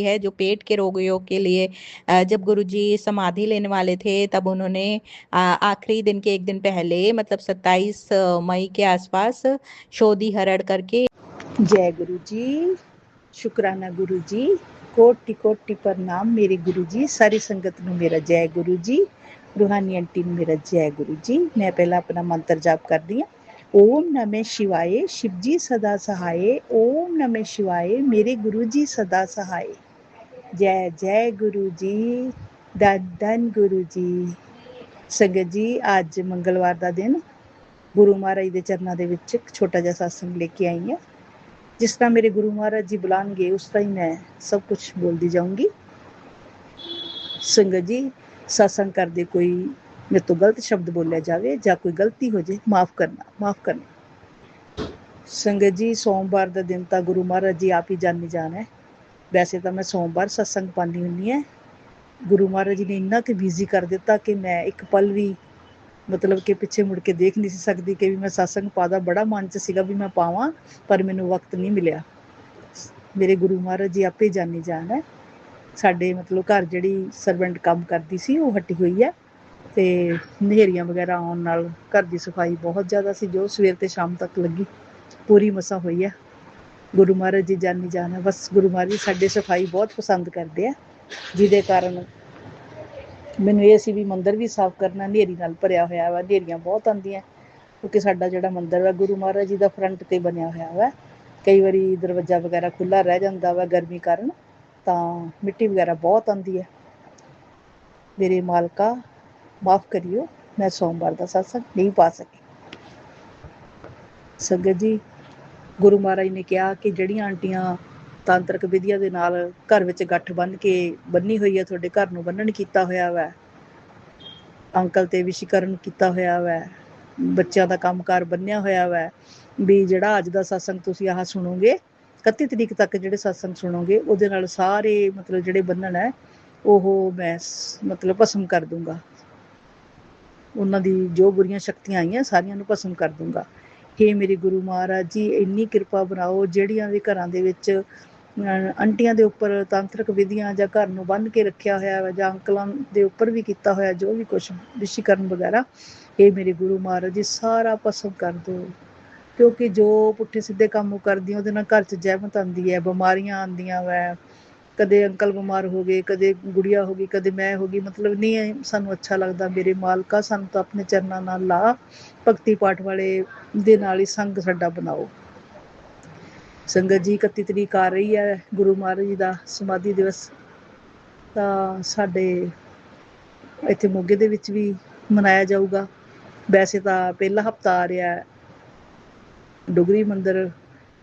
है जो पेट के रोगियों के लिए जब गुरुजी समाधि लेने वाले थे तब उन्होंने आखिरी दिन के एक दिन पहले मतलब 27 मई के आसपास शोधी हरण करके। जय गुरु जी, शुक्राना गुरु जी, कोटि कोटि प्रणाम मेरे गुरु जी, सारी संगत ਨੂੰ ਮੇਰਾ ਜੈ ਗੁਰੂ ਜੀ, रूहानी आंटी ਨੂੰ ਮੇਰਾ ਜੈ ਗੁਰੂ ਜੀ। मैं पहला अपना मंत्र जाप करदी हां। ओम नमः शिवाय, शिव जी सदा सहाय। ओम नमः शिवाय, मेरे गुरु जी सदा सहाय। जय जय गुरु जी, धन धन गुरु जी। संगत जी, ਅੱਜ ਮੰਗਲਵਾਰ ਦਾ ਦਿਨ ਗੁਰੂ ਮਹਾਰਾਜ ਦੇ ਚਰਨਾਂ ਦੇ ਵਿੱਚ ਇੱਕ ਛੋਟਾ ਜਿਹਾ ਸਤਸੰਗ ਲੈ ਕੇ ਆਈ ਹਾਂ। जिस तरह मेरे गुरु महाराज जी बुलाएंगे उस तरह ही मैं सब कुछ बोलती जाऊंगी। संगत जी, सत्संग करते कोई मेरे तो गलत शब्द बोलिया जाए या कोई गलती हो जाए, माफ करना, माफ करना। संगत जी, सोमवार का दिन तो गुरु महाराज जी आप ही जानी जान है। वैसे तो मैं सोमवार सत्संग पानी हुई है। गुरु महाराज जी ने इन्ना कि बिजी कर दिता कि मैं एक पल भी मतलब कि पिछे मुड़ के देख नहीं सकती कि भी मैं सत्संग पादा। बड़ा मन च सीगा भी मैं पावां, पर मैनू वक्त नहीं मिलिया। मेरे गुरु महाराज जी आपे जानी जान है। साडे मतलब घर जिहड़ी सर्वेंट काम करदी सी वो हटी हुई है ते नहेरियां वगैरह आउण नाल घर दी सफाई बहुत ज़्यादा सी, जो सवेर ते शाम तक लगी पूरी मसा हुई है। गुरु महाराज जी जानी जान है। बस गुरु महाराज जी साडे सफाई बहुत पसंद करते हैं, जिहदे कारण मैनूं ये सी भी मंदिर भी साफ करना नहेरी नाल भरिया होया वा। नहेरियां बहुत आंदियां क्योंकि साडा जिहड़ा मंदिर है गुरु महाराज जी दा फ्रंट ते बनिया होया वा। कई बारी दरवाजा वगैरह खुला रह जाता वा गर्मी कारण, तां मिट्टी वगैरह बहुत आती है। मेरे मालका माफ़ करियो, मैं सोमवार का सत्संग नहीं पा सकी। संगत जी, गुरु महाराज ने कहा कि जड़ियां आंटियां तांत्रिक विधिया दे नाल घर विच गठ बन के बन्नी हुई है, तुहाडे घर नूं बन्नण कीता होया वा, अंकल ते विशीकरण कीता होया वा, बच्चों का काम कार बन्निया होया वा, भी जिहड़ा अज दा सत्संग तुसीं आह सुणोगे 31 तरीक तक जिहड़े सत्संग सुणोगे उहदे नाल सारे मतलब जिहड़े बन्धन है ओह मैं मतलब भस्म कर दूंगा। उन्हां दी जो बुरियां शक्तियां आईयां सारियां नूं भस्म कर दूंगा। हे मेरे गुरु महाराज जी, इन्नी किरपा बनाओ जिहड़ियां भी घरां दे विच आंटियां दे उपर तांत्रिक विधियां जां घर नूं बन्ध के रखिया होया वा जां अंकलां दे उपर भी कीता होया जो भी कुछ विशीकरण वगैरह, हे मेरे गुरु महाराज जी सारा भस्म कर दो। क्योंकि जो पुट्ठे सीधे काम करदी उहदे नाल घर च जहमत आंदी है, बीमारियां आंदियां वा। कदे अंकल बीमार हो गए, कदे गुड़िया हो गई, कदे मैं हो गई, मतलब नहीं सानू अच्छा लगता। मेरे मालका सानू तो अपने चरनां नाल ला, भगती पाठ वाले दे नाल ही संग साडा बनाओ। संगत जी, 31 तरीक आ रही है गुरु महाराज जी का समाधि दिवस, तां साडे इत्थे मोगे दे विच भी मनाया जाऊगा। वैसे तो पहला हफ्ता आ रहा है, डुगरी मंदिर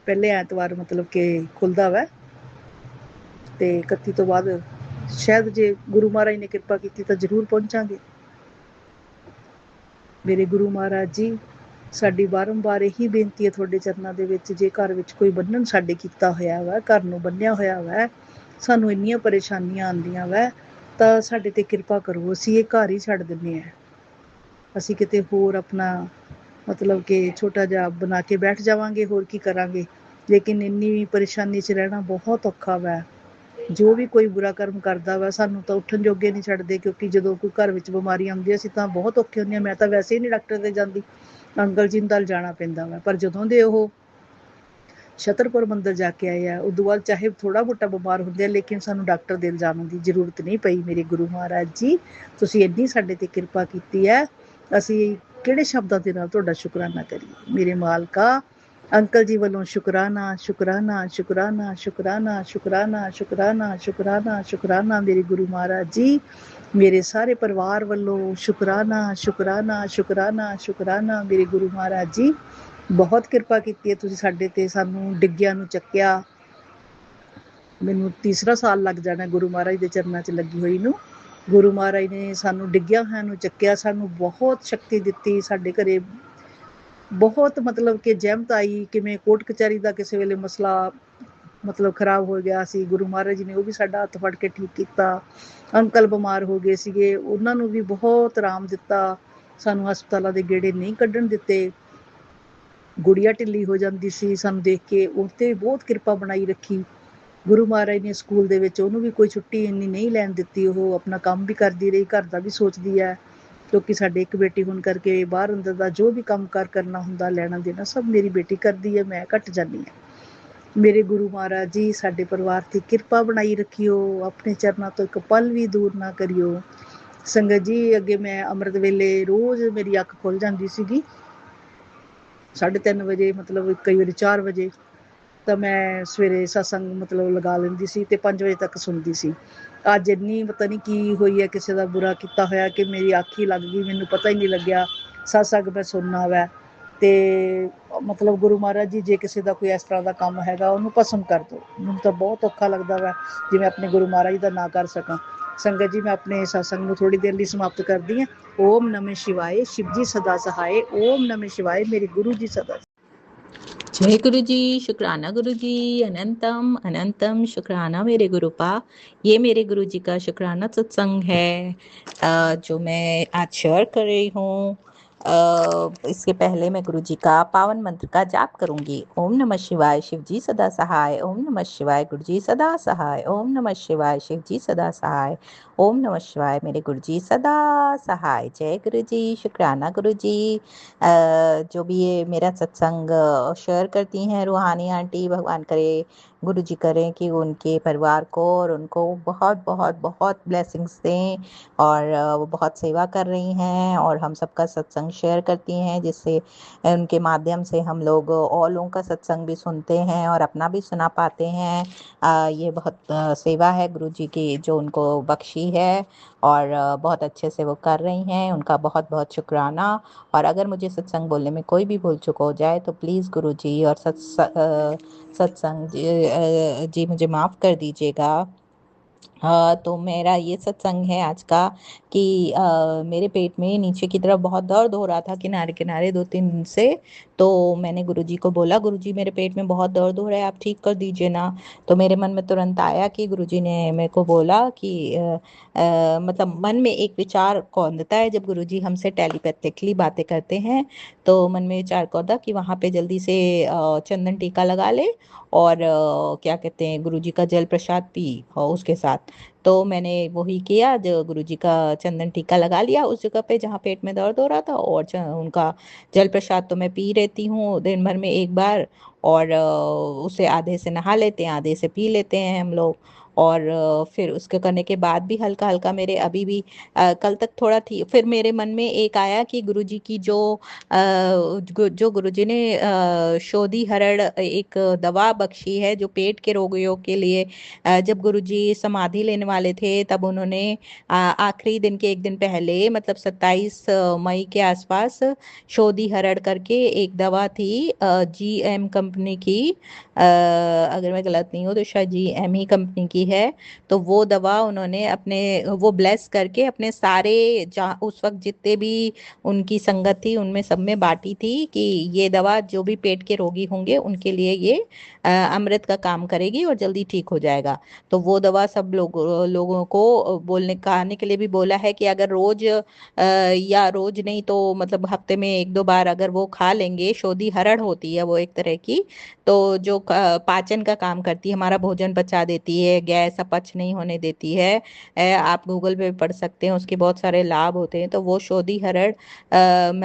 पहले ऐतवार मतलब कि खुलदा वा ते 31 तो बाद शायद जे गुरु महाराज ने किरपा की तो जरूर पहुंचांगे। मेरे गुरु महाराज जी, साडी बारंबार यही बेनती है तुहाडे चरनां दे विच, जे घर विच कोई बन्धन साडे कीता होया वा, घर नूं बन्निया होया वा, सानू इन्नियां परेशानियां आंदियां वा, तां साडे ते किरपा करो। असीं ये घर ही छड्ड दिंदे हैं, असीं किते होर अपना मतलब कि छोटा जिहा बना के बैठ जावांगे, होर की करांगे। लेकिन इन्नी परेशानी च रहना बहुत औखा वा। जो भी कोई बुरा कर्म करदा वा सानू तो उठन जोगे नहीं छड्डदे, क्योंकि जदों कोई घर विच बीमारी आउंदी असीं तां बहुत औखे हुंदे। मैं तां वैसे ही नहीं डॉक्टर ते जांदी, अंकल जी नाल जाना पैंदा वा। पर जदों दे ओह छतरपुर मंदिर जाके आए आ, उदों बाद चाहे थोड़ा मोटा बीमार हुंदे, लेकिन सानू डॉक्टर दे जाने की जरूरत नहीं पई। मेरे गुरु महाराज जी, तुसीं इन्नी साडे ते किरपा कीती है, असीं किहड़े शब्दां दे नाल तुहाडा शुकराना करिए। मेरे मालका, अंकल जी वालों शुकराना शुकराना शुकराना शुकराना शुकराना शुकराना शुकराना शुकराना। मेरे गुरु महाराज जी, मेरे सारे परिवार वालों शुकराना शुकराना शुकराना शुकराना। मेरे गुरु महाराज जी, बहुत किरपा कीती है तुसीं साडे ते, सानू डिग्गिया नूं चक्किया। मैनूं तीसरा साल लग जाना गुरु महाराज दे चरनां च लगी होई नूं। गुरु महाराज ने सानू डिग्गिया होया नूं चक्किया, सानू बहुत शक्ति दित्ती। साडे घरे बहुत मतलब कि जहमत आई, किवें कोर्ट कचहरी का किसी वेले मसला मतलब खराब हो गया सी, गुरु महाराज जी ने वो भी साडा हत्थ फड़ के ठीक किया। अंकल बीमार हो गए सीगे, उन्हां नूं भी बहुत आराम दिता, सानू हस्पतालों के गेड़े नहीं कड्ढण दिते। गुड़िया ढिली हो जाती सी, सानू देख के उस ते बहुत किरपा बनाई रखी। ਗੁਰੂ ਮਹਾਰਾਜ ਨੇ ਸਕੂਲ ਦੇ ਵਿੱਚ ਉਹਨੂੰ ਵੀ ਕੋਈ ਛੁੱਟੀ ਇੰਨੀ ਨਹੀਂ ਲੈਣ ਦਿੱਤੀ, ਉਹ ਆਪਣਾ ਕੰਮ ਵੀ ਕਰਦੀ ਰਹੀ, ਘਰ ਦਾ ਵੀ ਸੋਚਦੀ ਹੈ, ਕਿਉਂਕਿ ਸਾਡੇ ਇੱਕ ਬੇਟੀ ਹੋਣ ਕਰਕੇ ਬਾਹਰ ਅੰਦਰ ਦਾ ਜੋ ਵੀ ਕੰਮ ਕਾਰ ਕਰਨਾ ਹੁੰਦਾ, ਲੈਣਾ ਦੇਣਾ ਸਭ ਮੇਰੀ ਬੇਟੀ ਕਰਦੀ ਹੈ, ਮੈਂ ਘੱਟ ਜਾਂਦੀ ਹਾਂ। ਮੇਰੇ ਗੁਰੂ ਮਹਾਰਾਜ ਜੀ ਸਾਡੇ ਪਰਿਵਾਰ ਤੇ ਕਿਰਪਾ ਬਣਾਈ ਰੱਖਿਓ, ਆਪਣੇ ਚਰਨਾਂ ਤੋਂ ਇੱਕ ਪਲ ਵੀ ਦੂਰ ਨਾ ਕਰਿਓ। ਸੰਗਤ ਜੀ, ਅੱਗੇ ਮੈਂ ਅੰਮ੍ਰਿਤ ਵੇਲੇ ਰੋਜ਼ ਮੇਰੀ ਅੱਖ ਖੁੱਲ ਜਾਂਦੀ ਸੀਗੀ 3:30 ਵਜੇ, ਮਤਲਬ ਕਈ ਵਾਰੀ 4 ਵਜੇ, ਤਾਂ ਮੈਂ ਸਵੇਰੇ ਸਤਸੰਗ ਮਤਲਬ ਲਗਾ ਲੈਂਦੀ ਸੀ ਤੇ 5 ਵਜੇ ਤੱਕ ਸੁਣਦੀ ਸੀ। ਅੱਜ ਇੰਨੀ ਪਤਾ ਨਹੀਂ ਕੀ ਹੋਈ ਹੈ, ਕਿਸੇ ਦਾ ਬੁਰਾ ਕੀਤਾ ਹੋਇਆ ਕਿ ਮੇਰੀ ਅੱਖ ਹੀ ਲੱਗ ਗਈ, ਮੈਨੂੰ ਪਤਾ ਹੀ ਨਹੀਂ ਲੱਗਿਆ ਸਤਸੰਗ ਮੈਂ ਸੁਣਨਾ ਵਾ। ਤੇ ਮਤਲਬ ਗੁਰੂ ਮਹਾਰਾਜ ਜੀ, ਜੇ ਕਿਸੇ ਦਾ ਕੋਈ ਇਸ ਤਰ੍ਹਾਂ ਦਾ ਕੰਮ ਹੈਗਾ ਉਹਨੂੰ ਭਸਮ ਕਰ ਦਿਓ। ਮੈਨੂੰ ਤਾਂ ਬਹੁਤ ਔਖਾ ਲੱਗਦਾ ਵਾ ਜਿਵੇਂ ਆਪਣੇ ਗੁਰੂ ਮਹਾਰਾਜ ਦਾ ਨਾ ਕਰ ਸਕਾਂ। ਸੰਗਤ ਜੀ, ਮੈਂ ਆਪਣੇ ਸਤਸੰਗ ਨੂੰ ਥੋੜੀ ਦੇਰ ਲਈ ਸਮਾਪਤ ਕਰਦੀ ਹਾਂ। ਓਮ ਨਮः शिवाय, शिव जी सदा सहाय। ओम नमः शिवाय, मेरे गुरु जी सदा। जय गुरु जी, शुक्राना गुरु जी, अनंतम अनंतम शुक्राना मेरे गुरुपा। ये मेरे गुरु जी का शुक्राना सत्संग है जो मैं आज शेयर कर रही हूँ। इसके पहले मैं गुरु जी का पावन मंत्र का जाप करूंगी। ओम नमः शिवाय, शिव जी सदा सहाय। ओम नमः शिवाय, गुरु जी सदा सहाय। ओम नमः शिवाय, शिव जी सदा सहाय। ओम नमः शिवाय, मेरे गुरु जी सदा सहाय। जय गुरु जी, शुक्राना गुरु जी। जो भी ये मेरा सत्संग शेयर करती हैं रूहानी आंटी, भगवान करे गुरु जी करें कि उनके परिवार को और उनको बहुत बहुत बहुत ब्लेसिंग्स दें। और वो बहुत सेवा कर रही हैं और हम सबका सत्संग शेयर करती हैं, जिससे उनके माध्यम से हम लोग और लोगों का सत्संग भी सुनते हैं और अपना भी सुना पाते हैं। ये बहुत सेवा है गुरु जी की जो उनको बख्शी है और बहुत अच्छे से वो कर रही हैं। उनका बहुत बहुत शुक्राना। और अगर मुझे सत्संग बोलने में कोई भी भूल चुक हो जाए तो प्लीज़ गुरु जी और सत्संग जी मुझे माफ़ कर दीजिएगा। तो मेरा ये सत्संग है आज का कि मेरे पेट में नीचे की तरफ बहुत दर्द हो रहा था किनारे किनारे 2-3 दिन से। तो मैंने गुरुजी को बोला, गुरुजी मेरे पेट में बहुत दर्द हो रहा है, आप ठीक कर दीजिए ना। तो मेरे मन में तुरंत आया कि गुरुजी ने मेरे को बोला कि मतलब मन में एक विचार कौंधता है जब गुरुजी हमसे टेलीपैथिकली बातें करते हैं। तो मन में विचार कौंधा कि वहाँ पे जल्दी से चंदन टीका लगा ले और क्या कहते हैं गुरुजी का जल प्रसाद पी और उसके साथ। तो मैंने वही किया, जो गुरुजी का चंदन टीका लगा लिया उस जगह पे जहाँ पेट में दर्द हो रहा था। और उनका जल प्रसाद तो मैं पी रहती हूँ दिन भर में एक बार। और उसे आधे से नहा लेते हैं, आधे से पी लेते हैं हम लोग। और फिर उसके करने के बाद भी हल्का हल्का मेरे अभी भी कल तक थोड़ा थी। फिर मेरे मन में एक आया कि गुरुजी की जो गुरुजी ने शोधी हरड़ एक दवा बख्शी है जो पेट के रोगियों के लिए। जब गुरुजी समाधि लेने वाले थे तब उन्होंने आखिरी दिन के एक दिन पहले मतलब 27 मई के आसपास शोधी हरड़ करके एक दवा थी GM कंपनी की। अगर मैं गलत नहीं हूँ तो शायद GM ही कंपनी की है। तो वो दवा उन्होंने अपने वो ब्लेस करके अपने सारे जहाँ उस वक्त जितने भी उनकी संगत थी उनमें सब में बांटी थी कि ये दवा जो भी पेट के रोगी होंगे उनके लिए ये अमृत का काम करेगी और जल्दी ठीक हो जाएगा। तो वो दवा सब लोगों को बोलने कहने के लिए भी बोला है कि अगर रोज या रोज नहीं तो मतलब हफ्ते में 1-2 बार अगर वो खा लेंगे। शोधी हरड़ होती है वो एक तरह की, तो जो पाचन का काम करती है, हमारा भोजन पचा देती है, गैस अपच नहीं होने देती है। आप गूगल पे पढ़ सकते हैं, उसके बहुत सारे लाभ होते हैं। तो वो शोधी हरड़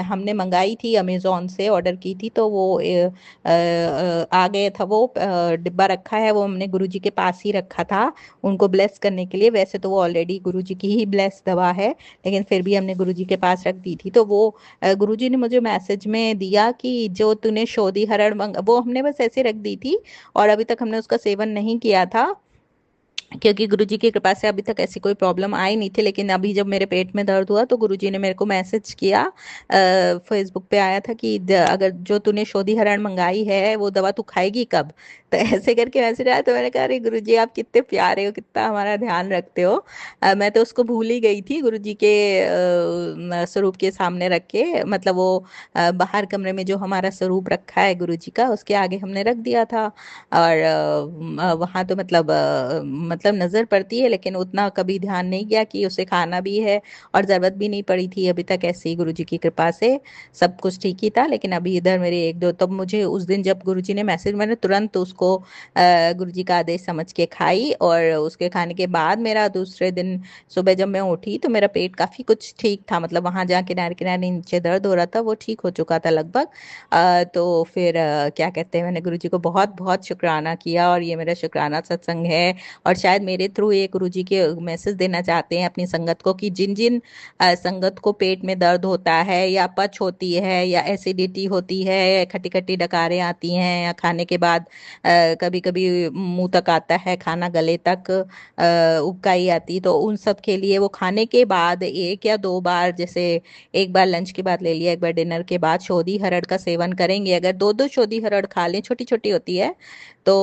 हमने मंगाई थी, अमेजोन से ऑर्डर की थी। तो वो आ गया था, वो डिब्बा रखा है, वो हमने गुरुजी के पास ही रखा था उनको ब्लेस करने के लिए। वैसे तो वो ऑलरेडी गुरुजी की ही ब्लेस दवा है, लेकिन फिर भी हमने गुरुजी के पास रख दी थी। तो वो गुरुजी ने मुझे मैसेज में दिया कि जो तूने शोधी हरड़ वो हमने बस ऐसे रख दी थी और अभी तक हमने उसका सेवन नहीं किया था, क्योंकि गुरुजी की कृपा से अभी तक ऐसी कोई प्रॉब्लम आई नहीं थी। लेकिन अभी जब मेरे पेट में दर्द हुआ तो गुरुजी ने मेरे को मैसेज किया, फेसबुक पे आया था कि अगर जो तूने शोधी हरण मंगाई है वो दवा तू खाएगी कब। तो ऐसे करके मैसेज आया। तो मैंने कहा अरे गुरुजी आप कितने प्यारे हो, कितना हमारा ध्यान रखते हो। मैं तो उसको भूल ही गई थी गुरुजी के स्वरूप के सामने रख के। मतलब वो बाहर कमरे में जो हमारा स्वरूप रखा है गुरुजी का उसके आगे हमने रख दिया था। और वहाँ तो मतलब मतलब नजर पड़ती है, लेकिन उतना कभी ध्यान नहीं किया कि उसे खाना भी है, और जरूरत भी नहीं पड़ी थी अभी तक। ऐसे ही गुरुजी की कृपा से सब कुछ ठीक ही था। लेकिन अभी इधर मेरे एक दो, तब मुझे उस दिन जब गुरुजी ने मैसेज, मैंने तुरंत उसको गुरुजी का आदेश समझ के खाई, और उसके खाने के बाद मेरा दूसरे दिन सुबह जब मैं उठी तो मेरा पेट काफी कुछ ठीक था, मतलब वहां जहाँ किनारे किनारे नीचे दर्द हो रहा था वो ठीक हो चुका था लगभग। तो फिर क्या कहते हैं, मैंने गुरुजी को बहुत बहुत शुक्राना किया, और ये मेरा शुक्राना सत्संग है। और शायद मेरे थ्रू ये गुरुजी के मैसेज देना चाहते हैं अपनी संगत को, कि जिन जिन संगत को पेट में दर्द होता है, या अपच होती है, या एसिडिटी होती है, खट्टी खट्टी डकारें आती हैं, या खाने के बाद कभी कभी मुंह तक आता है खाना, गले तक उबकाई आती, तो उन सब के लिए वो खाने के बाद एक या दो बार, जैसे एक बार लंच के बाद ले लिया, एक बार डिनर के बाद शोधी हरड़ का सेवन करेंगे। अगर दो दो शोधी हरड़ खा लें, छोटी छोटी होती है, तो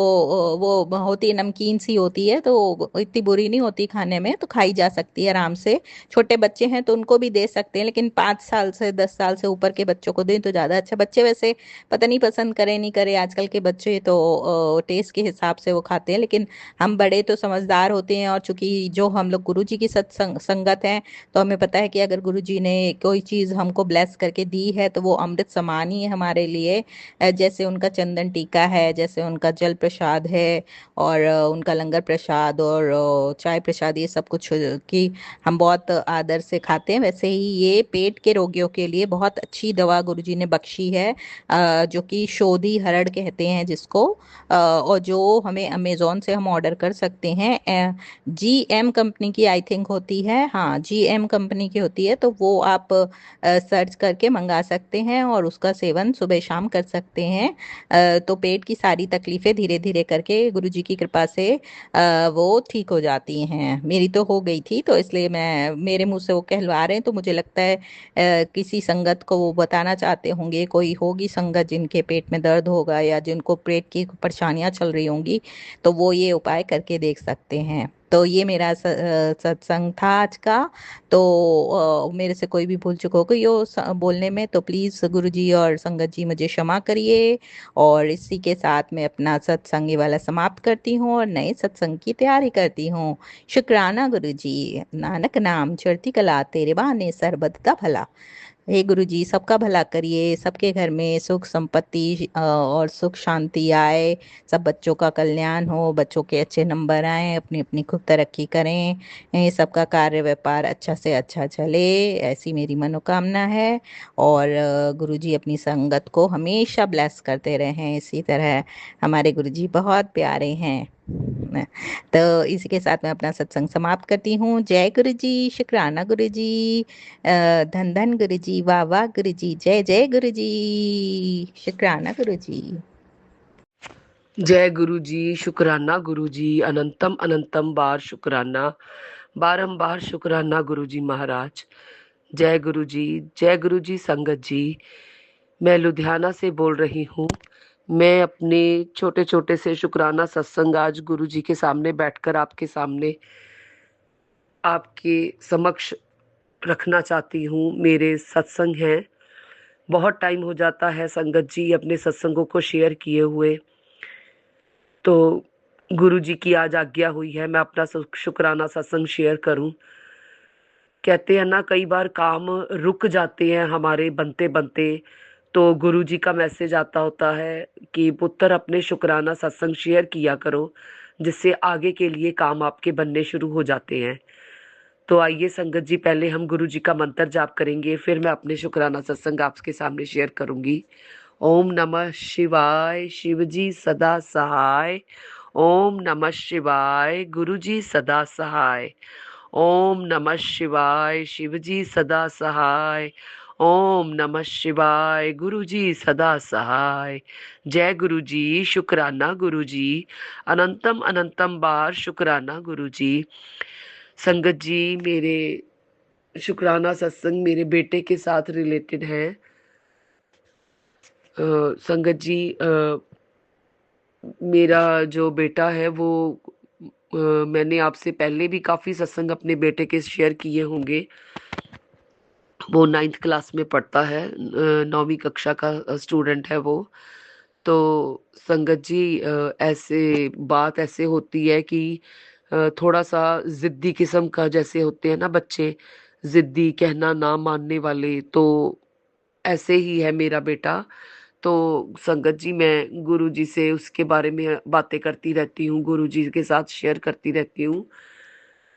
वो होती नमकीन सी होती है, तो इतनी बुरी नहीं होती खाने में, तो खाई जा सकती है आराम से। छोटे बच्चे हैं तो उनको भी दे सकते हैं, लेकिन 5 साल से 10 साल से ऊपर के बच्चों को दें तो ज्यादा अच्छा। बच्चे वैसे पता नहीं पसंद करें नहीं करे, आजकल के बच्चे तो टेस्ट के हिसाब से वो खाते हैं, लेकिन हम बड़े तो समझदार होते हैं। और चूंकि जो हम लोग गुरु जी की सत्संग संगत हैं, तो हमें पता है कि अगर गुरु जी ने कोई चीज हमको ब्लेस करके दी है तो वो अमृत समान ही है हमारे लिए। जैसे उनका चंदन टीका है, जैसे उनका जल प्रसाद है, और उनका लंगर प्रसाद और चाय प्रसाद, ये सब कुछ की हम बहुत आदर से खाते हैं, वैसे ही ये पेट के रोगियों के लिए बहुत अच्छी दवा गुरुजी ने बख्शी है, जो कि शोधी हरड़ कहते हैं जिसको, और जो हमें अमेजोन से हम ऑर्डर कर सकते हैं। GM कंपनी की आई थिंक होती है, हाँ GM कंपनी की होती है, तो वो आप सर्च करके मंगा सकते हैं, और उसका सेवन सुबह शाम कर सकते हैं। तो पेट की सारी तकलीफें धीरे धीरे करके गुरुजी की कृपा से वो ठीक हो जाती हैं। मेरी तो हो गई थी, तो इसलिए मैं, मेरे मुंह से वो कहलवा रहे हैं, तो मुझे लगता है किसी संगत को वो बताना चाहते होंगे, कोई होगी संगत जिनके पेट में दर्द होगा, या जिनको पेट की परेशानियां चल रही होंगी, तो वो ये उपाय करके देख सकते हैं। तो ये मेरा सत्संग था आज का। तो मेरे से कोई भी भूल चुक हो गई हो बोलने में, तो प्लीज गुरु जी और संगत जी मुझे क्षमा करिए। और इसी के साथ मैं अपना सत्संग ये वाला समाप्त करती हूँ, और नए सत्संग की तैयारी करती हूँ। शुक्राना गुरु जी, नानक नाम चढ़ती कला, तेरे बहाने सरबत का भला। हे गुरु जी, सबका भला करिए, सबके घर में सुख संपत्ति और सुख शांति आए, सब बच्चों का कल्याण हो, बच्चों के अच्छे नंबर आए, अपनी अपनी खूब तरक्की करें, सबका कार्य व्यापार अच्छा से अच्छा चले, ऐसी मेरी मनोकामना है। और गुरु जी अपनी संगत को हमेशा ब्लेस करते रहें इसी तरह। हमारे गुरु जी बहुत प्यारे हैं। तो इसी के साथ मैं अपना सत्संग समाप्त करती हूँ। जय गुरु जी, शुक्राना गुरु जी, धन धन गुरु जी, वाह वाह गुरु जी, जय जय गुरु जी, शुक्राना गुरु जी। जय गुरु जी, शुक्राना गुरु जी, अनंतम अनंतम बार शुक्राना, बारंबार शुक्राना गुरु जी महाराज। जय गुरु जी, जय गुरु जी संगत जी। मैं लुधियाना से बोल रही हूँ। मैं अपने छोटे छोटे से शुक्राना सत्संग आज गुरु जी के सामने बैठकर आपके सामने आपके समक्ष रखना चाहती हूँ। मेरे सत्संग हैं, बहुत टाइम हो जाता है संगत जी अपने सत्संगों को शेयर किए हुए, तो गुरु जी की आज आज्ञा हुई है मैं अपना शुक्राना सत्संग शेयर करूं। कहते हैं ना, कई बार काम रुक जाते हैं हमारे बनते बनते, तो गुरु जी का मैसेज आता होता है कि पुत्र अपने शुक्राना सत्संग शेयर किया करो, जिससे आगे के लिए काम आपके बनने शुरू हो जाते हैं। तो आइए संगत जी, पहले हम गुरु जी का मंत्र जाप करेंगे, फिर मैं अपने शुक्राना सत्संग आपके सामने शेयर करूंगी। ओम नमः शिवाय, शिव जी सदा सहाय। ओम नमः शिवाय, गुरु जी सदा सहाय। ओम नमः शिवाय, शिव जी सदा सहाय। ओम नमः शिवाय, गुरु जी सदा सहाय। जय गुरु जी, शुक्राना गुरु जी, अनंतम अनंतम बार शुक्राना गुरु जी। संगत जी, मेरे शुक्राना सत्संग मेरे बेटे के साथ रिलेटेड है। संगत जी, मेरा जो बेटा है वो मैंने आपसे पहले भी काफ़ी सत्संग अपने बेटे के शेयर किए होंगे। वो 9th क्लास में पढ़ता है, 9वीं कक्षा का स्टूडेंट है वो। तो संगत जी, ऐसे बात ऐसे होती है कि थोड़ा सा जिद्दी किस्म का, जैसे होते हैं ना बच्चे, जिद्दी, कहना ना मानने वाले, तो ऐसे ही है मेरा बेटा। तो संगत जी, मैं गुरु जी से उसके बारे में बातें करती रहती हूँ, गुरु जी के साथ शेयर करती रहती हूँ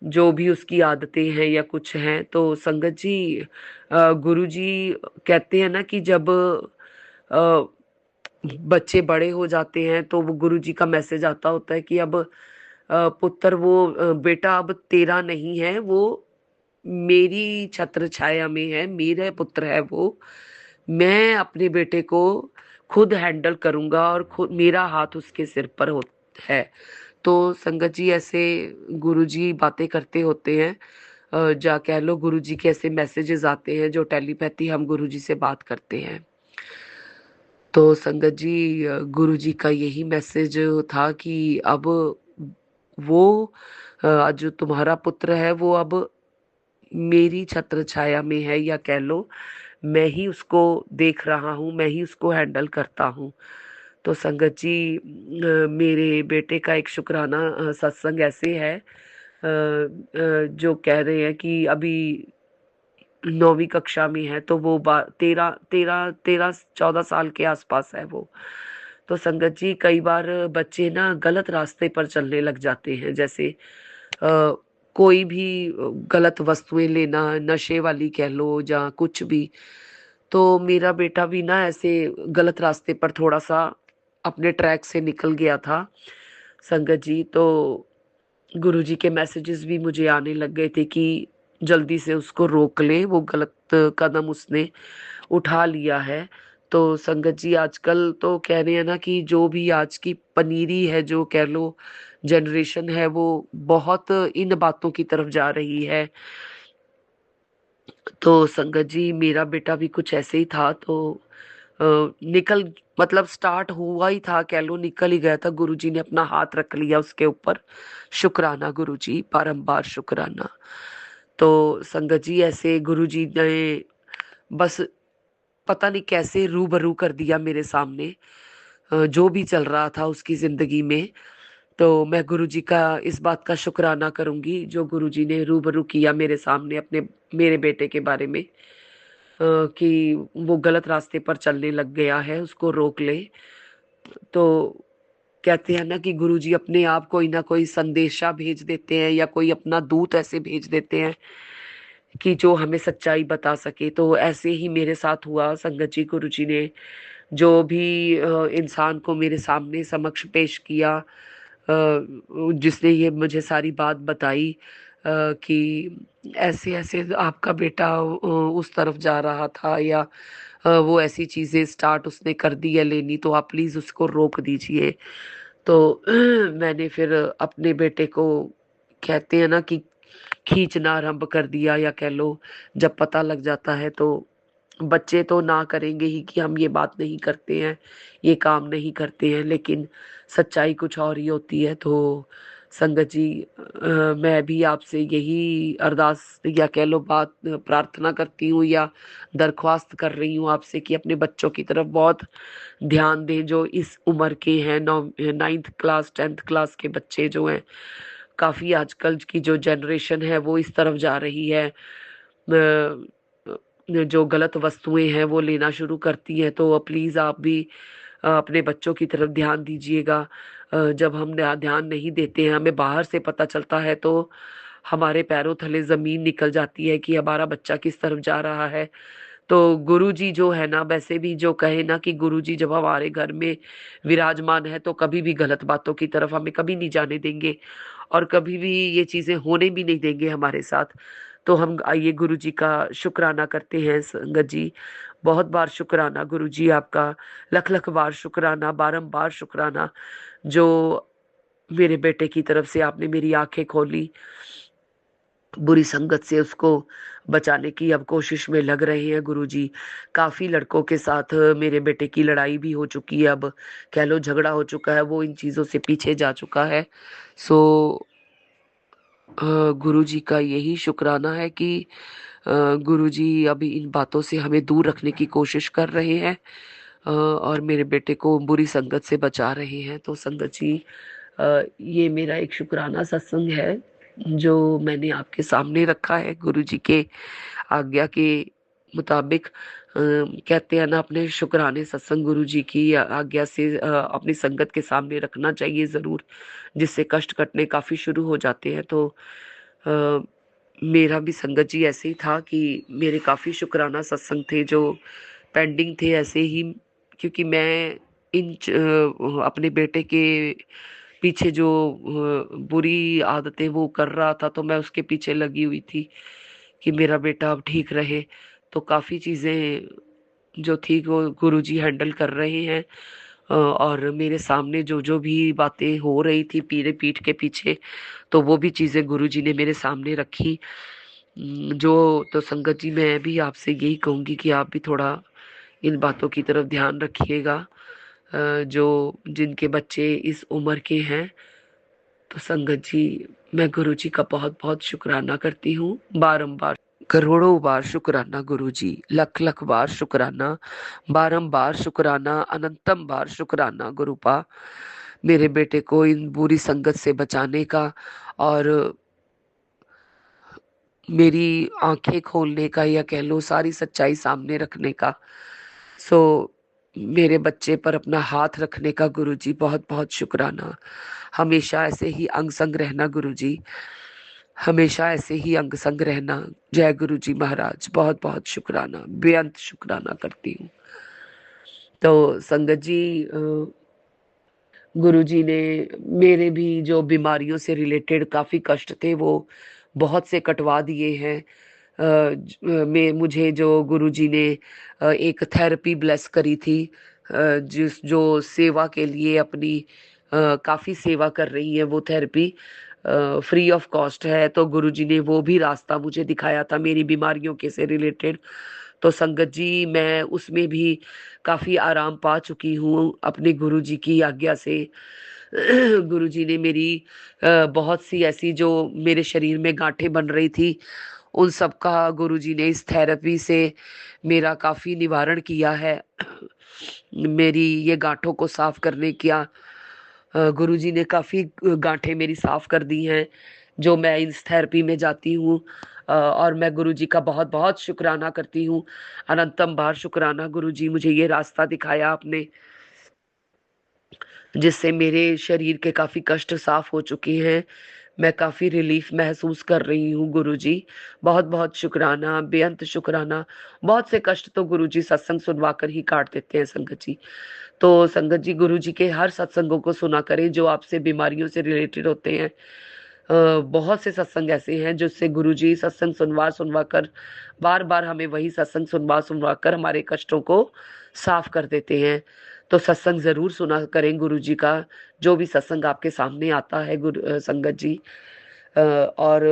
जो भी उसकी आदतें हैं या कुछ हैं। तो संगत जी, गुरु जी कहते हैं ना कि जब अ, बच्चे बड़े हो जाते हैं तो वो गुरु जी का मैसेज आता होता है कि अब पुत्र, वो बेटा अब तेरा नहीं है, वो मेरी छत्र छाया में है, मेरा पुत्र है वो। मैं अपने बेटे को खुद हैंडल करूंगा और खुद मेरा हाथ उसके सिर पर है। तो संगत जी, ऐसे गुरुजी बातें करते होते हैं, जा कह लो गुरुजी के ऐसे मैसेजेस आते हैं जो टेलीपैथी हम गुरुजी से बात करते हैं। तो संगत जी, गुरुजी का यही मैसेज था कि अब वो जो तुम्हारा पुत्र है वो अब मेरी छत्र छाया में है, या कह लो मैं ही उसको देख रहा हूँ, मैं ही उसको हैंडल करता हूँ। तो संगत जी, मेरे बेटे का एक शुक्राना सत्संग ऐसे है, जो कह रहे हैं कि अभी 9वीं कक्षा में है, तो वो 13-14 साल के आसपास है वो। तो संगत जी, कई बार बच्चे ना गलत रास्ते पर चलने लग जाते हैं, जैसे कोई भी गलत वस्तुएं लेना, नशे वाली कह लो या कुछ भी। तो मेरा बेटा भी ना ऐसे गलत रास्ते पर थोड़ा सा अपने ट्रैक से निकल गया था संगत जी। तो गुरुजी के मैसेजेस भी मुझे आने लग गए थे कि जल्दी से उसको रोक ले, वो गलत कदम उसने उठा लिया है। तो संगत जी, आजकल तो कह रहे हैं ना कि जो भी आज की पनीरी है, जो कह लो जनरेशन है, वो बहुत इन बातों की तरफ जा रही है। तो संगत जी, मेरा बेटा भी कुछ ऐसे ही था। तो अ, निकल मतलब स्टार्ट हुआ ही था, कह लो निकल ही गया था, गुरुजी ने अपना हाथ रख लिया उसके ऊपर। शुक्राना गुरुजी, बारंबार शुक्राना। तो संगत जी, ऐसे गुरुजी ने बस पता नहीं कैसे रूबरू कर दिया मेरे सामने जो भी चल रहा था उसकी जिंदगी में। तो मैं गुरुजी का इस बात का शुक्राना करूंगी जो गुरुजी ने रूबरू किया मेरे सामने अपने मेरे बेटे के बारे में, कि वो गलत रास्ते पर चलने लग गया है, उसको रोक ले। तो कहते हैं ना कि गुरुजी अपने आप कोई ना कोई संदेशा भेज देते हैं या कोई अपना दूत ऐसे भेज देते हैं कि जो हमें सच्चाई बता सके। तो ऐसे ही मेरे साथ हुआ संगत जी। गुरुजी ने जो भी इंसान को मेरे सामने समक्ष पेश किया, जिसने ये मुझे सारी बात बताई कि ऐसे ऐसे आपका बेटा उस तरफ जा रहा था, या वो ऐसी चीजें स्टार्ट उसने कर दी है लेनी, तो आप प्लीज उसको रोक दीजिए। तो मैंने फिर अपने बेटे को, कहते हैं ना कि खींचना आरंभ कर दिया, या कह लो जब पता लग जाता है तो बच्चे तो ना करेंगे ही कि हम ये बात नहीं करते हैं, ये काम नहीं करते हैं, लेकिन सच्चाई कुछ और ही होती है। तो संगत जी, मैं भी आपसे यही अरदास या कह लो बात प्रार्थना करती हूँ या दरख्वास्त कर रही हूँ आपसे कि अपने बच्चों की तरफ बहुत ध्यान दें, जो इस उम्र के हैं। 9th क्लास 10th क्लास के बच्चे जो हैं, काफी आजकल की जो जनरेशन है वो इस तरफ जा रही है, जो गलत वस्तुएं हैं वो लेना शुरू करती हैं। तो प्लीज आप भी अपने बच्चों की तरफ ध्यान दीजिएगा। जब हम ध्यान नहीं देते हैं, हमें बाहर से पता चलता है, तो हमारे पैरों तले जमीन निकल जाती है कि हमारा बच्चा किस तरफ जा रहा है। तो गुरुजी जो है ना, वैसे भी जो कहे ना कि गुरुजी जब हमारे घर में विराजमान है तो कभी भी गलत बातों की तरफ हमें कभी नहीं जाने देंगे, और कभी भी ये चीजें होने भी नहीं देंगे हमारे साथ। तो हम आइए गुरुजी का शुक्राना करते हैं संगत जी। बहुत बार शुक्राना गुरुजी आपका, लख लख बार शुक्राना, बारंबार शुक्राना, जो मेरे बेटे की तरफ से आपने मेरी आंखें खोली, बुरी संगत से उसको बचाने की अब कोशिश में लग रहे हैं गुरुजी। काफी लड़कों के साथ मेरे बेटे की लड़ाई भी हो चुकी है, अब कह लो झगड़ा हो चुका है, वो इन चीजों से पीछे जा चुका है। सो गुरुजी का यही शुक्राना है कि गुरुजी अभी इन बातों से हमें दूर रखने की कोशिश कर रहे हैं, और मेरे बेटे को बुरी संगत से बचा रहे हैं। तो संगत जी, ये मेरा एक शुक्राना सत्संग है जो मैंने आपके सामने रखा है गुरु जी के आज्ञा के मुताबिक। कहते हैं ना, अपने शुक्राने सत्संग गुरु जी की आज्ञा से अपनी संगत के सामने रखना चाहिए जरूर, जिससे कष्ट कटने काफी शुरू हो जाते हैं। तो अ, मेरा भी संगत जी ऐसे ही था कि मेरे काफी शुक्राना सत्संग थे जो पेंडिंग थे ऐसे ही, क्योंकि मैं अपने बेटे के पीछे जो बुरी आदतें वो कर रहा था, तो मैं उसके पीछे लगी हुई थी कि मेरा बेटा अब ठीक रहे। तो काफी चीजें जो थी वो गुरुजी हैंडल कर रहे हैं। और मेरे सामने जो जो भी बातें हो रही थी पीरे पीठ के पीछे, तो वो भी चीजें गुरुजी ने मेरे सामने रखी। जो तो संगत जी, मैं भी आपसे यही कहूंगी कि आप भी थोड़ा इन बातों की तरफ ध्यान रखिएगा। जो जिनके बच्चे इस उम्र के हैं, तो संगत जी, मैं गुरु जी का बहुत बहुत शुक्राना करती हूँ, बारंबार, करोड़ों बार शुक्राना गुरु जी, लख लख बार शुक्राना, बारंबार शुक्राना, अनंतम बार शुक्राना गुरुपा, मेरे बेटे को इन बुरी संगत से बचाने का और मेरी आंखें खोलने का, या कह लो सारी सच्चाई सामने रखने का। सो मेरे बच्चे पर अपना हाथ रखने का गुरुजी, बहुत बहुत शुक्राना। हमेशा ऐसे ही अंग संग रहना गुरुजी, हमेशा ऐसे ही अंग संग रहना। जय गुरुजी महाराज, बहुत बहुत शुक्राना, बेअंत शुक्राना करती हूँ। तो संगत जी, गुरुजी ने मेरे भी जो बीमारियों से रिलेटेड काफी कष्ट थे वो बहुत से कटवा दिए हैं। में मुझे जो गुरुजी ने एक थेरेपी ब्लेस करी थी, जिस जो सेवा के लिए अपनी काफी सेवा कर रही है, वो थेरेपी फ्री ऑफ कॉस्ट है। तो गुरुजी ने वो भी रास्ता मुझे दिखाया था मेरी बीमारियों के से रिलेटेड। तो संगत जी, मैं उसमें भी काफी आराम पा चुकी हूँ अपने गुरुजी की आज्ञा से। गुरुजी ने मेरी बहुत सी ऐसी जो मेरे शरीर में गांठें बन रही थी, उन सब का गुरुजी ने इस थेरेपी से मेरा काफी निवारण किया है। मेरी ये गांठों को साफ करने किया गुरुजी ने काफी गांठें मेरी साफ कर दी हैं, जो मैं इस थेरेपी में जाती हूँ। और मैं गुरुजी का बहुत बहुत शुक्राना करती हूँ, अनंतम बार शुक्राना गुरुजी, मुझे ये रास्ता दिखाया आपने, जिससे मेरे शरीर के काफी कष्ट साफ हो चुके हैं। मैं काफी रिलीफ महसूस कर रही हूँ गुरुजी, बहुत बहुत शुक्राना, बेअंत शुक्राना। बहुत से कष्ट तो गुरुजी सत्संग सुनवा कर ही काट देते हैं संगत जी। तो संगत जी, गुरु जी के हर सत्संगों को सुना करें जो आपसे बीमारियों से रिलेटेड होते हैं। बहुत से सत्संग ऐसे हैं जिससे गुरु जी सत्संग सुनवा सुनवा कर, बार बार हमें वही सत्संग सुनवा सुनवा कर हमारे कष्टों को साफ कर देते हैं। तो सत्संग जरूर सुना करें गुरु जी का, जो भी सत्संग आपके सामने आता है संगत जी। और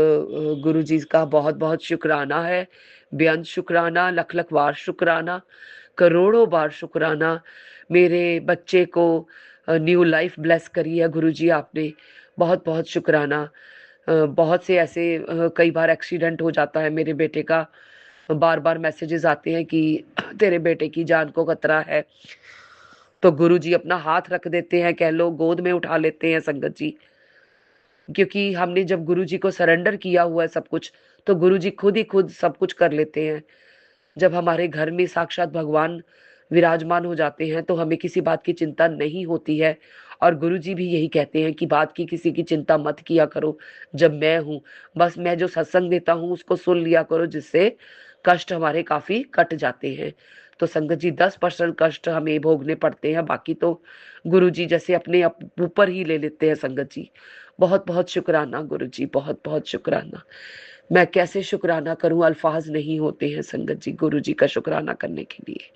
गुरु जी का बहुत बहुत शुक्राना है, बेअंत शुक्राना, लख लख बार शुक्राना, करोड़ों बार शुक्राना। मेरे बच्चे को न्यू लाइफ ब्लेस करी है गुरु जी आपने, बहुत बहुत शुक्राना। बहुत से ऐसे कई बार एक्सीडेंट हो जाता है मेरे बेटे का, बार बार मैसेजेस आते हैं कि तेरे बेटे की जान को खतरा है, तो गुरु जी अपना हाथ रख देते हैं, कह लो गोद में उठा लेते हैं संगत जी। क्योंकि हमने जब गुरु जी को सरेंडर किया हुआ है सब कुछ, तो गुरु जी खुद ही खुद सब कुछ कर लेते हैं। जब हमारे घर में साक्षात भगवान विराजमान हो जाते हैं तो हमें किसी बात की चिंता नहीं होती है। और गुरुजी भी यही कहते हैं कि बात की किसी की चिंता मत किया करो, जब मैं हूं, बस मैं जो सत्संग देता हूं उसको सुन लिया करो, जिससे कष्ट हमारे काफी कट जाते हैं। तो संगत जी, 10% कष्ट हमें भोगने पड़ते हैं, बाकी तो गुरुजी जैसे अपने ऊपर ही ले लेते हैं संगत जी। बहुत बहुत शुक्राना गुरुजी, बहुत बहुत शुक्राना। मैं कैसे शुक्राना करूं, अल्फाज नहीं होते हैं संगत जी गुरु जी का शुक्राना करने के लिए।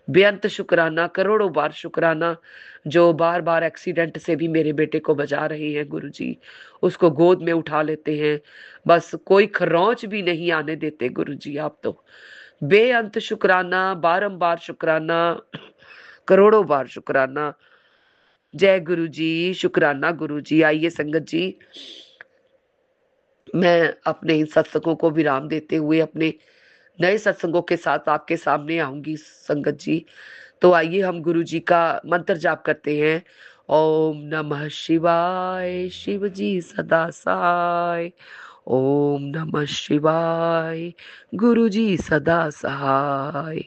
बेअंत शुक्राना, करोड़ों बार शुक्राना। जो बार बार एक्सीडेंट से भी मेरे बेटे को बचा रहे हैं गुरु जी, उसको गोद में उठा लेते हैं, बस कोई खरोंच भी नहीं आने देते गुरु जी आप तो। बेअंत शुक्राना, बारंबार शुक्राना, करोड़ों बार शुक्राना। जय गुरु जी, शुक्राना गुरु जी। आइए संगत जी, मैं अपने इन सत्संगों को विराम देते हुए अपने नए सत्संगों के साथ आपके सामने आऊंगी संगत जी। तो आइए हम गुरु जी का मंत्र जाप करते हैं। ओम नमः शिवाय। शिव जी सदा सहाय। ओम नमः शिवाय। गुरु जी सदा सहाय।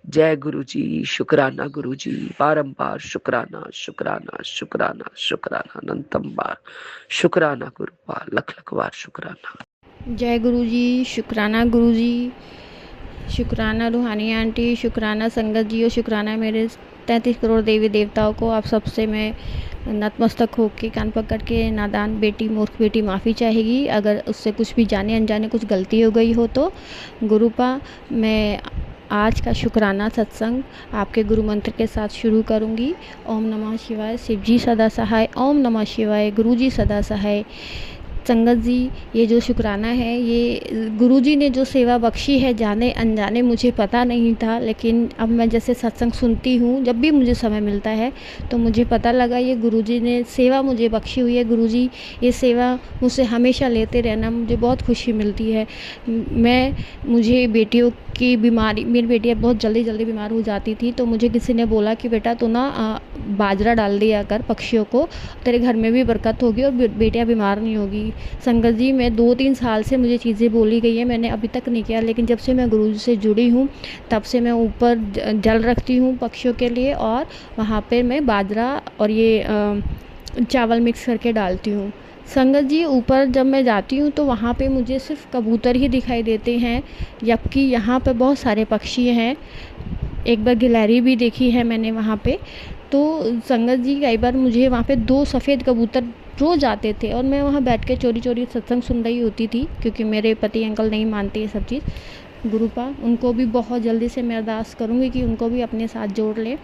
जय गुरु जी। शुक्राना गुरु जी। बारंबार शुक्राना शुक्राना शुक्राना शुक्राना अनंतम बार शुक्राना गुरुपाल। लख लख बार शुक्राना। जय गुरु जी। शुक्राना गुरु जी। शुक्राना रूहानी आंटी, शुक्राना संगत जी और शुक्राना मेरे 33 करोड़ देवी देवताओं को। आप सबसे मैं नतमस्तक होके कान पकड़ के नादान बेटी, मूर्ख बेटी माफ़ी चाहेगी अगर उससे कुछ भी जाने अनजाने कुछ गलती हो गई हो तो। गुरुपा, मैं आज का शुक्राना सत्संग आपके गुरु मंत्र के साथ शुरू करूंगी। ओम नमः शिवाय। शिव जी सदा सहाय। ओम नमः शिवाय। गुरु जी सदा सहाय। संगत जी, ये जो शुक्राना है ये गुरुजी ने जो सेवा बख्शी है, जाने अनजाने मुझे पता नहीं था, लेकिन अब मैं जैसे सत्संग सुनती हूँ जब भी मुझे समय मिलता है तो मुझे पता लगा ये गुरुजी ने सेवा मुझे बख्शी हुई है। गुरुजी ये सेवा मुझसे हमेशा लेते रहना, मुझे बहुत खुशी मिलती है। मुझे बेटियों की बीमारी, मेरी बेटियाँ बहुत जल्दी बीमार हो जाती थी, तो मुझे किसी ने बोला कि बेटा तू ना बाजरा डाल दिया कर पक्षियों को, तेरे घर में भी बरकत होगी और बेटियाँ बीमार नहीं होगी। संगत जी, मैं 2-3 साल से मुझे चीज़ें बोली गई हैं, मैंने अभी तक नहीं किया, लेकिन जब से मैं गुरुजी से जुड़ी हूँ तब से मैं ऊपर जल रखती हूँ पक्षियों के लिए, और वहाँ पे मैं बाजरा और ये चावल मिक्स करके डालती हूँ। संगत जी, ऊपर जब मैं जाती हूँ तो वहाँ पे मुझे सिर्फ कबूतर ही दिखाई देते हैं, जबकि यहाँ पे बहुत सारे पक्षी हैं। एक बार गिलहरी भी देखी है मैंने वहाँ पे। तो संगत जी, कई बार मुझे वहाँ पे 2 सफ़ेद कबूतर रोज़ आते थे और मैं वहाँ बैठ के चोरी सत्संग सुन रही होती थी, क्योंकि मेरे पति अंकल नहीं मानते ये सब चीज़। गुरुपा, उनको भी बहुत जल्दी से मैं अरदास करूँगी कि उनको भी अपने साथ जोड़ लें।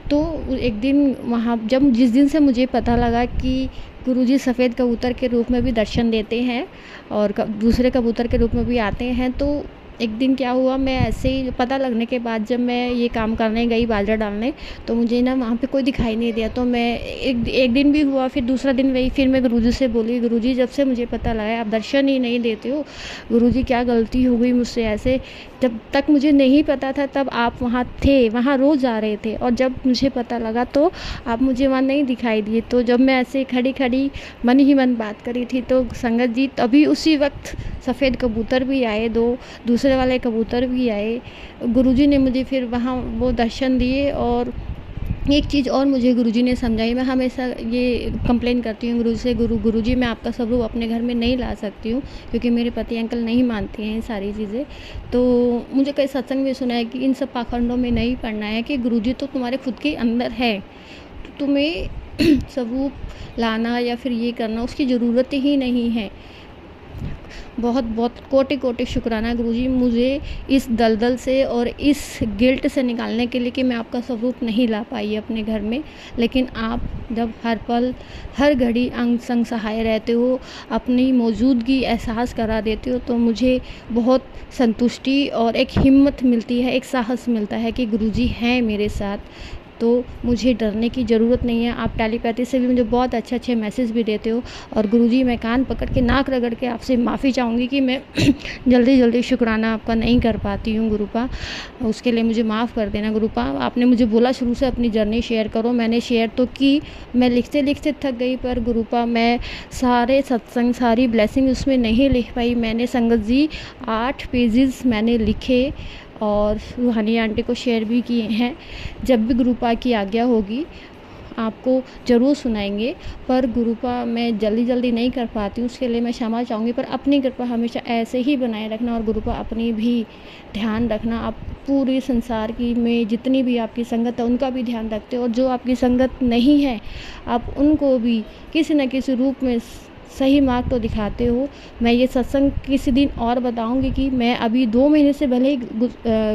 तो एक दिन वहाँ जिस दिन से मुझे पता लगा कि गुरुजी सफ़ेद कबूतर के रूप में भी दर्शन देते हैं और दूसरे कबूतर के रूप में भी आते हैं, तो एक दिन क्या हुआ, मैं ऐसे ही पता लगने के बाद जब मैं ये काम करने गई बाजरा डालने, तो मुझे ना वहाँ पे कोई दिखाई नहीं दिया। तो मैं एक दिन भी हुआ, फिर दूसरा दिन वही, फिर मैं गुरुजी से बोली, गुरुजी जब से मुझे पता लगा आप दर्शन ही नहीं देते हो, गुरुजी क्या गलती हो गई मुझसे ऐसे। जब तक मुझे नहीं पता था तब आप वहाँ थे, वहाँ रोज़ आ रहे थे, और जब मुझे पता लगा तो आप मुझे वहाँ नहीं दिखाई दिए। तो जब मैं ऐसे खड़ी मन ही मन बात करी थी, तो संगत जी तभी उसी वक्त सफ़ेद कबूतर भी आए, 2 दूसरे वाले कबूतर भी आए। गुरुजी ने मुझे फिर वहाँ वो दर्शन दिए। और एक चीज़ और मुझे गुरुजी ने समझाई, मैं हमेशा ये कंप्लेन करती हूँ गुरुजी से, गुरुजी मैं आपका स्वरूप अपने घर में नहीं ला सकती हूँ, क्योंकि मेरे पति अंकल नहीं मानते हैं सारी चीज़ें। तो मुझे कई सत्संग में सुना है कि इन सब पाखंडों में नहीं पड़ना है, कि गुरुजी तो तुम्हारे खुद के अंदर है, तो तुम्हें स्वरूप लाना या फिर ये करना उसकी ज़रूरत ही नहीं है। बहुत बहुत कोटि शुक्राना गुरुजी, मुझे इस दलदल से और इस गिल्ट से निकालने के लिए कि मैं आपका स्वरूप नहीं ला पाई अपने घर में। लेकिन आप जब हर पल हर घड़ी अंग संग सहाय रहते हो, अपनी मौजूदगी एहसास करा देते हो, तो मुझे बहुत संतुष्टि और एक हिम्मत मिलती है, एक साहस मिलता है कि गुरुजी हैं मेरे साथ, तो मुझे डरने की ज़रूरत नहीं है। आप टेलीपैथी से भी मुझे बहुत अच्छे मैसेज भी देते हो। और गुरुजी, मैं कान पकड़ के नाक रगड़ के आपसे माफ़ी चाहूँगी कि मैं जल्दी शुक्राना आपका नहीं कर पाती हूँ गुरुपा, उसके लिए मुझे माफ़ कर देना गुरुपा। आपने मुझे बोला शुरू से अपनी जर्नी शेयर करो, मैंने शेयर तो की, मैं लिखते थक गई, पर गुरुपा मैं सारे सत्संग सारी ब्लेसिंग उसमें नहीं लिख पाई। मैंने संगत जी 8 पेजेस मैंने लिखे और रूहानी आंटी को शेयर भी किए हैं। जब भी गुरुपा की आज्ञा होगी आपको ज़रूर सुनाएंगे, पर गुरुपा मैं जल्दी नहीं कर पाती हूँ, उसके लिए मैं क्षमा चाहूँगी। पर अपनी कृपा हमेशा ऐसे ही बनाए रखना, और गुरुपा अपनी भी ध्यान रखना। आप पूरे संसार की में जितनी भी आपकी संगत है उनका भी ध्यान रखते हो, और जो आपकी संगत नहीं है आप उनको भी किसी न किसी रूप में सही मार्ग तो दिखाते हो। मैं ये सत्संग किसी दिन और बताऊंगी कि मैं अभी 2 महीने से भले ही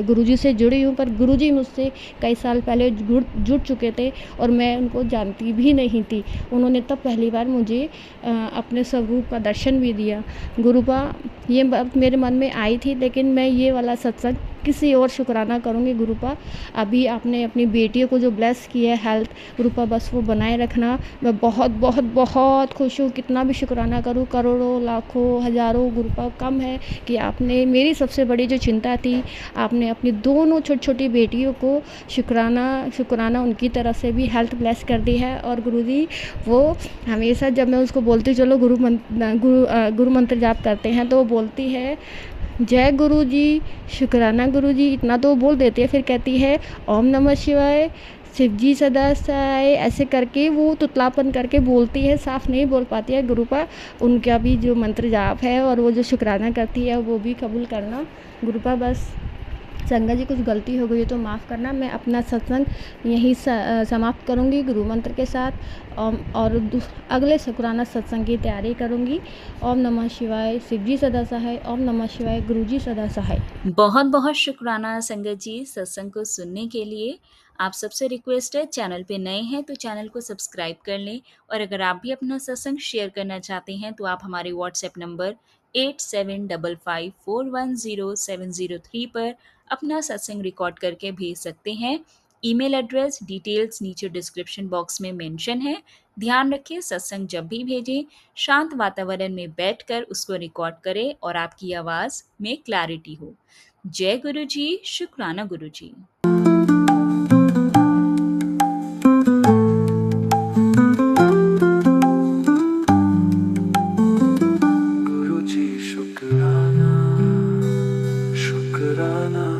गुरुजी से जुड़ी हूँ, पर गुरुजी मुझसे कई साल पहले जुड़ चुके थे और मैं उनको जानती भी नहीं थी। उन्होंने तब पहली बार मुझे अपने स्वरूप का दर्शन भी दिया। गुरुपा, ये बात मेरे मन में आई थी, लेकिन मैं ये वाला सत्संग किसी और शुक्राना करूँगी गुरु पा। अभी आपने अपनी बेटियों को जो ब्लेस किया है हेल्थ, गुरु पा बस वो बनाए रखना। मैं बहुत बहुत बहुत खुश हूँ, कितना भी शुक्राना करूँ, करोड़ों लाखों हज़ारों गुरु पा कम है कि आपने मेरी सबसे बड़ी जो चिंता थी, आपने अपनी दोनों छोटी छोटी बेटियों को शुक्राना उनकी तरफ से भी हेल्थ ब्लेस कर दी है। और गुरुजी वो हमेशा जब मैं उसको बोलती चलो गुरु मंत्र जाप करते हैं तो वो बोलती है जय गुरु जी, शुक्राना गुरु जी, इतना तो वो बोल देती है। फिर कहती है ओम नमः शिवाय, शिव जी सदा सहाय, ऐसे करके वो तुतलापन करके बोलती है, साफ नहीं बोल पाती है। गुरु पा उनका भी जो मंत्र जाप है और वो जो शुक्राना करती है वो भी कबूल करना। गुरु पा बस संगत जी कुछ गलती हो गई तो माफ़ करना। मैं अपना सत्संग यहीं समाप्त करूंगी गुरु मंत्र के साथ। और अगले शुक्राना सत्संग की तैयारी करूंगी। ओम नमः शिवाय, शिव जी सदा सहाय। ओम नमः शिवाय, गुरु जी सदा सहाय। बहुत बहुत शुक्राना संगत जी सत्संग को सुनने के लिए। आप सबसे रिक्वेस्ट है, चैनल पे नए हैं तो चैनल को सब्सक्राइब कर लें। और अगर आप भी अपना सत्संग शेयर करना चाहते हैं तो आप हमारे व्हाट्सएप नंबर 8755410703 पर अपना सत्संग रिकॉर्ड करके भेज सकते हैं। ईमेल एड्रेस डिटेल्स नीचे डिस्क्रिप्शन बॉक्स में मेंशन है। ध्यान रखें, सत्संग जब भी भेजें शांत वातावरण में बैठकर उसको रिकॉर्ड करें और आपकी आवाज़ में क्लैरिटी हो। जय गुरु जी, शुक्राना गुरु जी। गुरु जी शुक्राना, शुक्राना।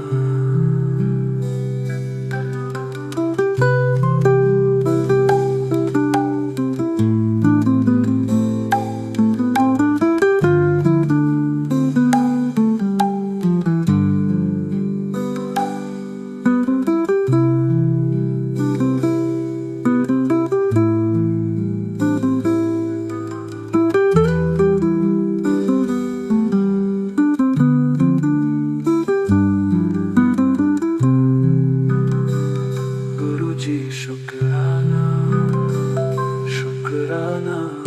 गुरु जी शुक्राना, शुक्राना।